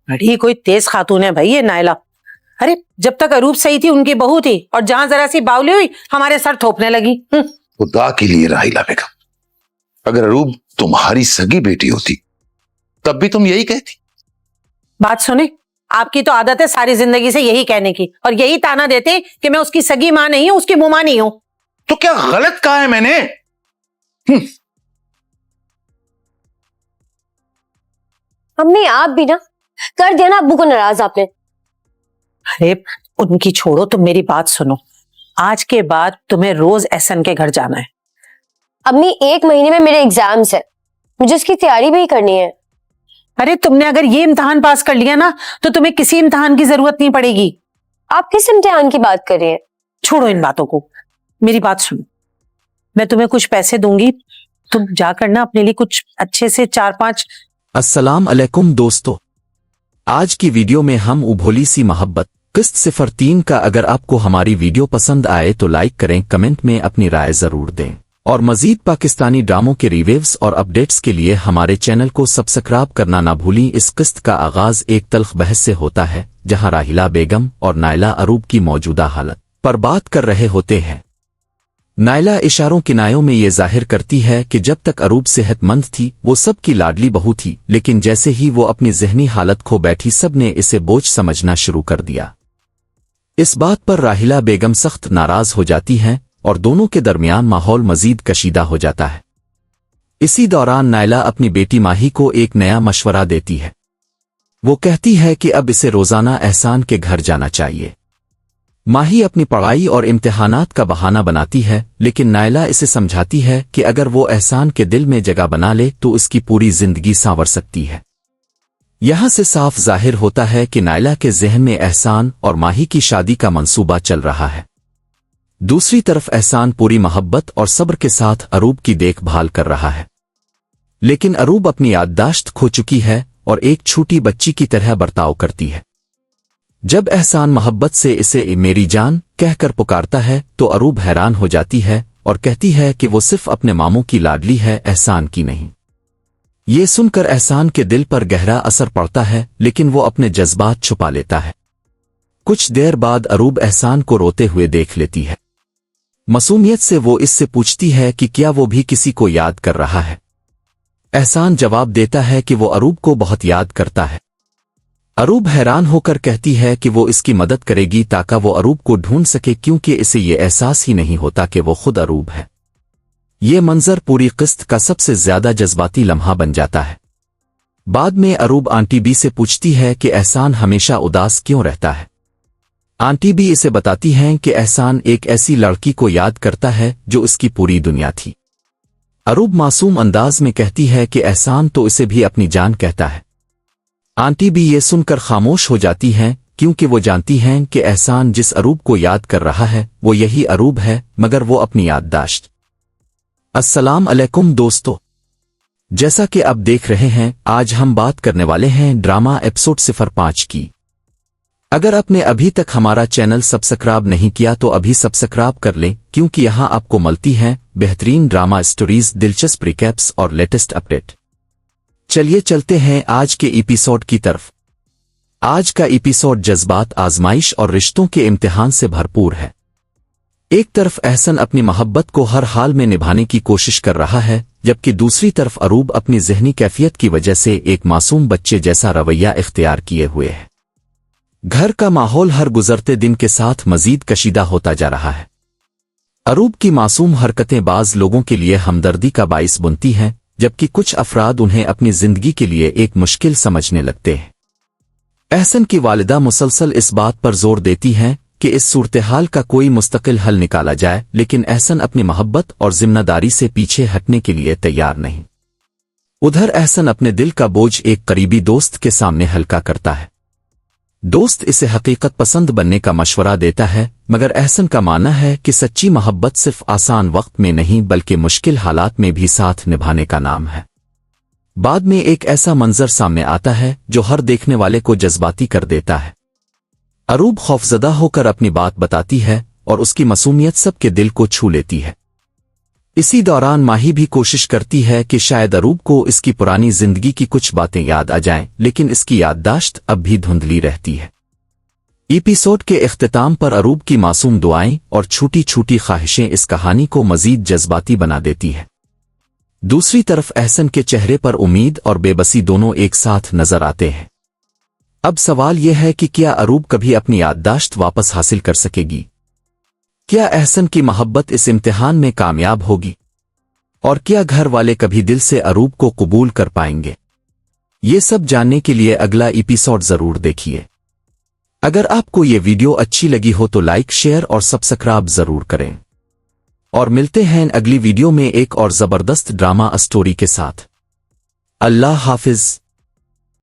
बड़ी कोई तेज खातून है भाई ये नायला। अरे जब तक अरूप सही थी उनकी बहू थी, और जहां जरा सी बावली हुई हमारे सर थोपने लगी। खुदा के लिए राहिला बेगम, अगर अरूप तुम्हारी सगी बेटी होती तब भी तुम यही कहती। बात सुने, आपकी तो आदत है सारी जिंदगी से यही कहने की, और यही ताना देते कि मैं उसकी सगी मां नहीं हूं, उसकी मुमा नहीं हूं। तो क्या गलत कहा है मैंने? अम्मी आप भी ना, कर दिया ना अब्बू को नाराज आपने। अरे उनकी छोड़ो, तुम मेरी बात सुनो। आज के बाद तुम्हें रोज एहसन के घर जाना है। अम्मी 1 महीने में मेरे एग्जाम्स है, मुझे उसकी तैयारी भी करनी है। अरे तुमने अगर ये इम्तिहान पास कर लिया ना तो तुम्हें किसी इम्तिहान की जरूरत नहीं पड़ेगी। आप किस इम्तिहान की बात कर रही हैं? छोड़ो इन बातों को, मेरी बात सुनो। मैं तुम्हें कुछ पैसे दूंगी, तुम जाकर ना अपने लिए कुछ अच्छे से 4-5। अस्सलाम अलैकुम दोस्तों, आज की वीडियो में हम उभोली सी मोहब्बत किस्त 03 का। अगर आपको हमारी वीडियो पसंद आए तो लाइक करें, कमेंट में अपनी राय जरूर दें, और मजीद पाकिस्तानी ड्रामों के रिव्यूज और अपडेट्स के लिए हमारे चैनल को सब्सक्राइब करना ना भूलें। इस किस्त का आगाज एक तल्ख बहस से होता है, जहां राहिला बेगम और नायला अरूब की मौजूदा हालत पर बात कर रहे होते हैं। नायला इशारों किनायों में ये जाहिर करती है कि जब तक अरूब सेहतमंद थी वो सबकी लाडली बहू थी, लेकिन जैसे ही वो अपनी जहनी हालत खो बैठी सब ने इसे बोझ समझना शुरू कर दिया। इस बात पर राहिला बेगम सख्त नाराज हो जाती हैं और दोनों के दरमियान माहौल मजीद कशीदा हो जाता है। इसी दौरान नायला अपनी बेटी माही को एक नया मशवरा देती है। वो कहती है कि अब इसे रोजाना एहसान के घर जाना चाहिए। माही अपनी पढ़ाई और इम्तिहानात का बहाना बनाती है, लेकिन नायला इसे समझाती है कि अगर वो एहसान के दिल में जगह बना ले तो इसकी पूरी जिंदगी सांवर सकती है। यहां से साफ जाहिर होता है कि नायला के जहन में एहसान और माही की शादी का मंसूबा चल रहा है। दूसरी तरफ एहसान पूरी मोहब्बत और सब्र के साथ अरूब की देखभाल कर रहा है, लेकिन अरूब अपनी याददाश्त खो चुकी है और एक छोटी बच्ची की तरह बर्ताव करती है। जब एहसान मोहब्बत से इसे मेरी जान कहकर पुकारता है तो अरूब हैरान हो जाती है और कहती है कि वो सिर्फ अपने मामू की लाडली है, एहसान की नहीं। ये सुनकर एहसान के दिल पर गहरा असर पड़ता है, लेकिन वो अपने जज्बात छुपा लेता है। कुछ देर बाद अरूब एहसान को रोते हुए देख लेती है। मासूमियत से वो इससे पूछती है कि क्या वो भी किसी को याद कर रहा है। एहसान जवाब देता है कि वो अरूब को बहुत याद करता है। अरूब हैरान होकर कहती है कि वो इसकी मदद करेगी ताकि वो अरूब को ढूंढ सके, क्योंकि इसे ये एहसास ही नहीं होता कि वो खुद अरूब है। ये मंजर पूरी किस्त का सबसे ज्यादा जज्बाती लम्हा बन जाता है। बाद में अरूब आंटी बी से पूछती है कि एहसान हमेशा उदास क्यों रहता है। आंटी बी इसे बताती हैं कि एहसान एक ऐसी लड़की को याद करता है जो इसकी पूरी दुनिया थी। अरूब मासूम अंदाज में कहती है कि एहसान तो इसे भी अपनी जान कहता है। आंटी भी ये सुनकर खामोश हो जाती हैं, क्योंकि वो जानती हैं कि एहसान जिस अरूब को याद कर रहा है वो यही अरूब है, मगर वो अपनी याददाश्त। अस्सलाम अलैकुम दोस्तों, जैसा कि आप देख रहे हैं आज हम बात करने वाले हैं ड्रामा एपिसोड 05 की। अगर आपने अभी तक हमारा चैनल सब्सक्राइब नहीं किया तो अभी सब्सक्राइब कर लें, क्योंकि यहां आपको मिलती हैं बेहतरीन ड्रामा स्टोरीज, दिलचस्प रिकैप्स और लेटेस्ट अपडेट। चलिए चलते हैं आज के एपिसोड की तरफ। आज का एपिसोड जज्बात, आजमाइश और रिश्तों के इम्तिहान से भरपूर है। एक तरफ एहसन अपनी मोहब्बत को हर हाल में निभाने की कोशिश कर रहा है, जबकि दूसरी तरफ अरूब अपनी जहनी कैफियत की वजह से एक मासूम बच्चे जैसा रवैया इख्तियार किए हुए है। घर का माहौल हर गुजरते दिन के साथ मजीद कशीदा होता जा रहा है। अरूब की मासूम हरकतें बाज लोगों के लिए हमदर्दी का बाइस बनती हैं, जबकि कुछ अफराद उन्हें अपनी जिंदगी के लिए एक मुश्किल समझने लगते हैं। एहसन की वालिदा मुसलसल इस बात पर जोर देती हैं कि इस सूरत-ए-हाल का कोई मुस्तकिल हल निकाला जाए, लेकिन एहसन अपनी मोहब्बत और जिम्मेदारी से पीछे हटने के लिए तैयार नहीं। उधर एहसन अपने दिल का बोझ एक करीबी दोस्त के सामने हल्का करता है। दोस्त इसे हकीकत पसंद बनने का मशवरा देता है, मगर एहसन का मानना है कि सच्ची मोहब्बत सिर्फ आसान वक्त में नहीं बल्कि मुश्किल हालात में भी साथ निभाने का नाम है। बाद में एक ऐसा मंजर सामने आता है जो हर देखने वाले को जज्बाती कर देता है। अरूब खौफजदा होकर अपनी बात बताती है और उसकी मासूमियत सबके दिल को छू लेती है। इसी दौरान माही भी कोशिश करती है कि शायद अरूब को इसकी पुरानी जिंदगी की कुछ बातें याद आ जाएं, लेकिन इसकी याददाश्त अब भी धुंधली रहती है। एपिसोड के इख्तिताम पर अरूब की मासूम दुआएं और छोटी छोटी ख्वाहिशें इस कहानी को मजीद जज्बाती बना देती है। दूसरी तरफ अहसन के चेहरे पर उम्मीद और बेबसी दोनों एक साथ नजर आते हैं। अब सवाल यह है कि क्या अरूब कभी अपनी याददाश्त वापस हासिल कर सकेगी? क्या अहसन की मोहब्बत इस इम्तिहान में कामयाब होगी? और क्या घर वाले कभी दिल से अरूब को कबूल कर पाएंगे? ये सब जानने के लिए अगला एपिसोड जरूर देखिए। अगर आपको ये वीडियो अच्छी लगी हो तो लाइक, शेयर और सब्सक्राइब जरूर करें। और मिलते हैं अगली वीडियो में एक और जबरदस्त ड्रामा स्टोरी के साथ। अल्लाह हाफिज।